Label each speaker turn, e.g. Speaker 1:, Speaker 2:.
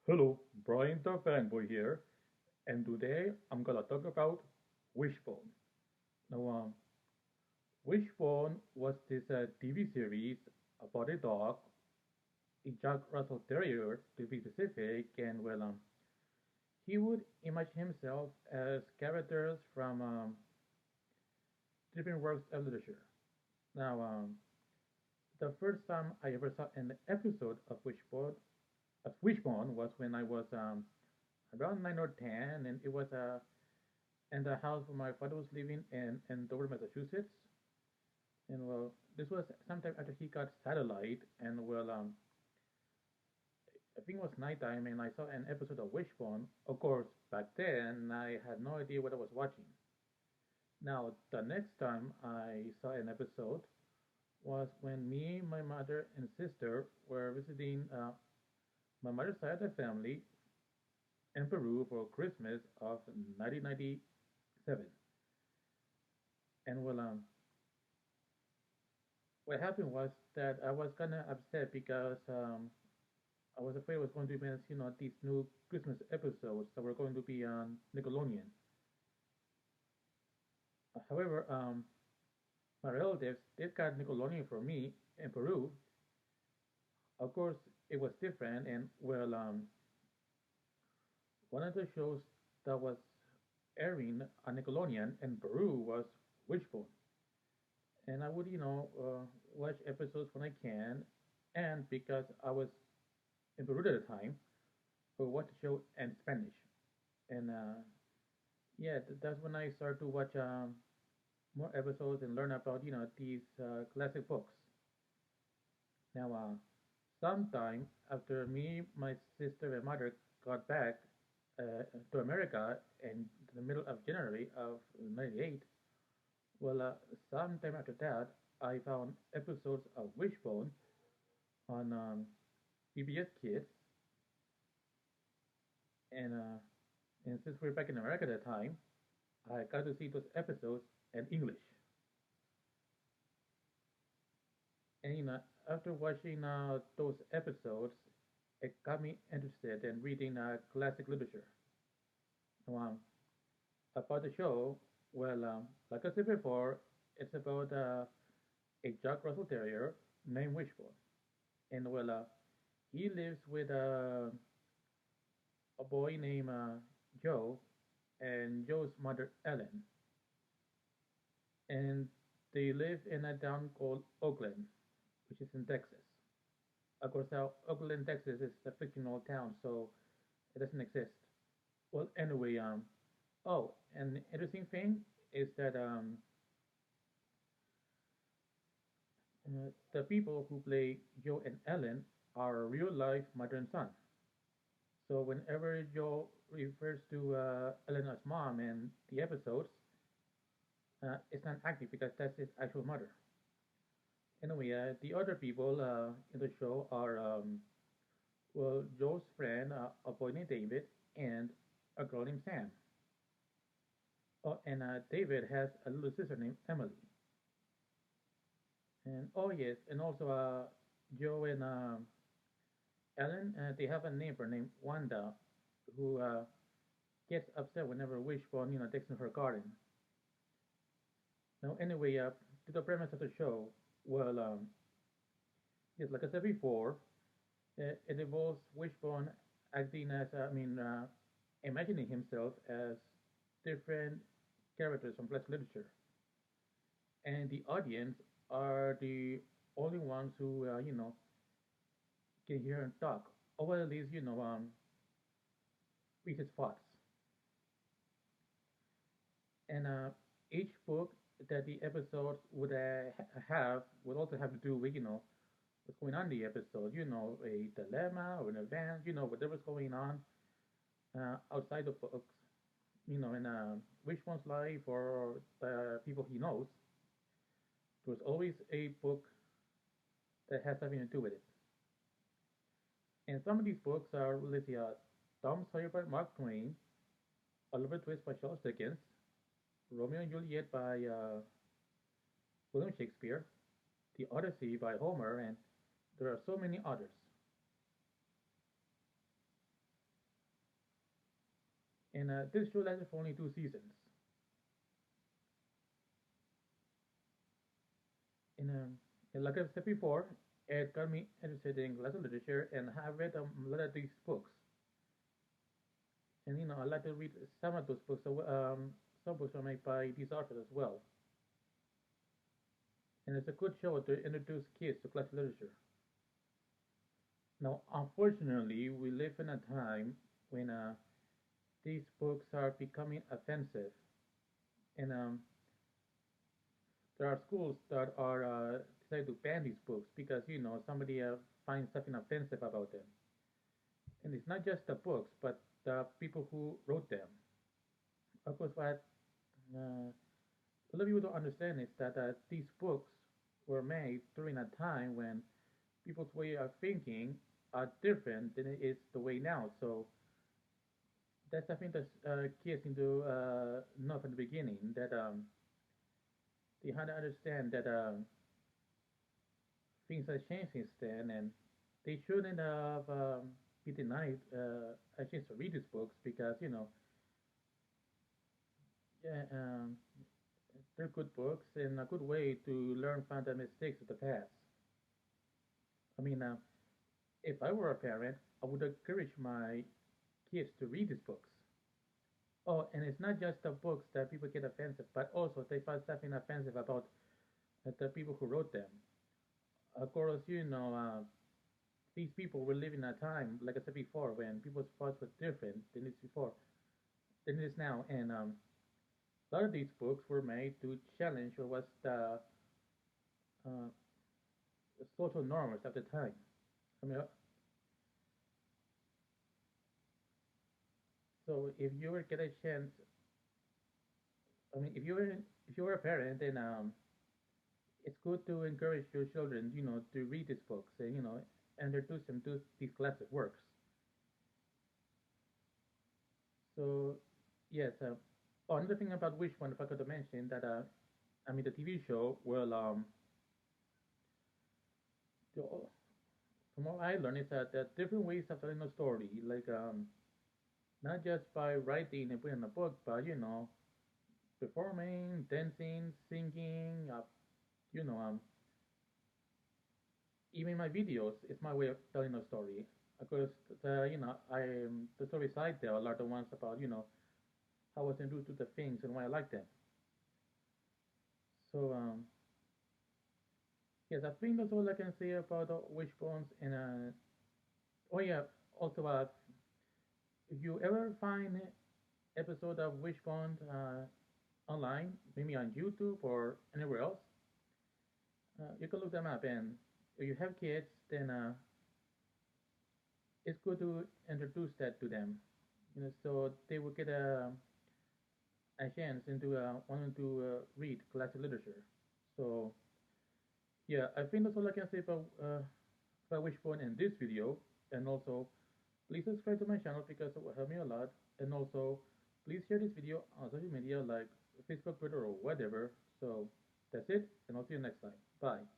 Speaker 1: Hello, Brian the Fanboy here, and today I'm gonna talk about Wishbone. Now, Wishbone was this TV series about a dog, a Jack Russell Terrier to be specific, and he would imagine himself as characters from different works of literature. Now, the first time I ever saw an episode of Wishbone was when I was around 9 or 10, and it was in the house where my father was living in Dover, Massachusetts. And this was sometime after he got satellite, and I think it was nighttime, and I saw an episode of Wishbone. Of course, back then I had no idea what I was watching. Now, the next time I saw an episode was when me, my mother, and sister were visiting my mother's side of the family in Peru for Christmas of 1997. And what happened was that I was kind of upset because I was afraid I was going to miss, these new Christmas episodes that were going to be on Nickelodeon. However, my relatives did got Nickelodeon for me in Peru. Of course, it was different, and one of the shows that was airing on Nickelodeon in Peru was Wishbone, and I would, watch episodes when I can, and because I was in Peru at the time, I would watch the show in Spanish, and yeah, that's when I started to watch more episodes and learn about these classic books. Now, sometime after me, my sister and mother got back to America in the middle of January of '98, sometime after that, I found episodes of Wishbone on PBS Kids, and since we're back in America at the time, I got to see those episodes in English. And after watching those episodes, it got me interested in reading classic literature. Um, about the show, like I said before, it's about a Jack Russell Terrier named Wishbone, and he lives with a boy named Joe and Joe's mother Ellen, and they live in a town called Oakland, which is in Texas. Of course, now Oakland, Texas is a fictional town, so it doesn't exist. Well, anyway, oh, and the interesting thing is that the people who play Joe and Ellen are real life mother and son. So whenever Joe refers to Ellen as mom in the episodes, it's not acting because that's his actual mother. Anyway, the other people in the show are Joe's friend, a boy named David, and a girl named Sam. Oh, and David has a little sister named Emily. And oh yes, and also Joe and Ellen, they have a neighbor named Wanda, who gets upset whenever Wishbone, takes in her garden. Now, anyway, to the premise of the show, well, yes, like I said before, it involves Wishbone acting as, imagining himself as different characters from classic literature, and the audience are the only ones who, can hear him talk, or at least, read his thoughts. And each book that the episodes would have would also have to do with, what's going on in the episode, a dilemma or an event, whatever's going on outside the books, in which one's life or the people he knows. There's always a book that has something to do with it. And some of these books are, let's see, Tom Sawyer by Mark Twain, Oliver Twist by Charles Dickens, Romeo and Juliet by William Shakespeare, The Odyssey by Homer, and there are so many others. And this show lasted for only 2 seasons. And like I said before, it got me interested in classical literature, and I read a lot of these books. And I like to read some of those books. So some books are made by these authors as well, and it's a good show to introduce kids to classical literature. Now, unfortunately, we live in a time when these books are becoming offensive, and there are schools that are decided to ban these books because somebody finds something offensive about them, and it's not just the books, but the people who wrote them. Of course, what a lot of people don't understand is that these books were made during a time when people's way of thinking are different than it is the way now. So that's something that kids need to know from the beginning that they have to understand that things have changed since then, and they shouldn't have be denied a chance to read these books because yeah, they're good books and a good way to learn from the mistakes of the past. I mean, if I were a parent, I would encourage my kids to read these books. Oh, and it's not just the books that people get offensive, but also they find something offensive about the people who wrote them. Of course, these people were living a time, like I said before, when people's thoughts were different than it is before, than it is now. And a lot of these books were made to challenge what was uh, the social norms at the time. I mean, so if you ever get a chance, I mean, if you were a parent, then it's good to encourage your children, to read these books and introduce them to these classic works. So yes, another thing about Wishbone, if I could mention that I mean the TV show will the- from what I learned is that there are different ways of telling a story, like not just by writing and putting in a book, but performing, dancing, singing, you know even my videos is my way of telling a story. Of course, the stories I tell are the ones about how I was introduced to the things and why I like them. So yes, I think that's all I can say about Wishbones. And oh yeah, also if you ever find episode of Wishbone online, maybe on YouTube or anywhere else, you can look them up. And if you have kids, then it's good to introduce that to them. So they will get a chance into wanting to read classic literature. So yeah, I think that's all I can say about Wishbone in this video. And also, please subscribe to my channel because it will help me a lot. And also, please share this video on social media like Facebook, Twitter, or whatever. So that's it, and I'll see you next time. Bye.